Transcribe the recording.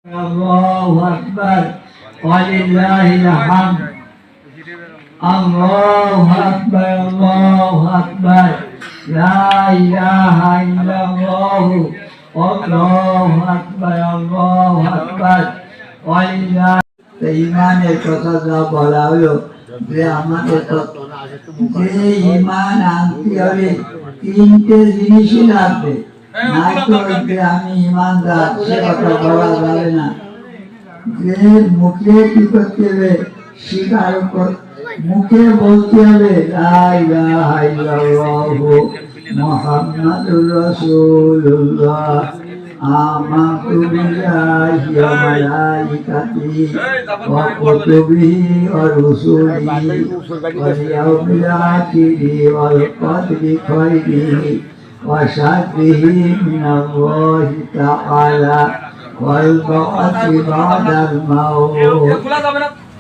Allahu Akbar walillahil hamd. Allahu Akbar, Allahu Akbar, la ilaha illallah, Allahu Akbar, Allahu Akbar, walillah. ইমানের কথা যা বলা হলো যে আমাদের যে ইমান আনতে হবে তিনটে জিনিসই লাগবে, না করতে আমি ইমানদার সে কথা বলা যাবে না। যে মুখে কি করতে হবে, স্বীকার মুখে বলতে হবে লা ইলাহা ইল্লাল্লাহু মুহাম্মাদুর রাসূলুল্লাহ, আমানতু বিল্লাহি ওয়া মালাইকাতিহি ওয়া কুতুবিহি ওয়া রুসুলিহি ওয়াল ইয়াউমিল আখিরি ওয়াল কদরি খাইরিহি ওয়া শাররিহি মিনাল্লাহি তাআলা ওয়াল বা'থি বা'দাল মাউত।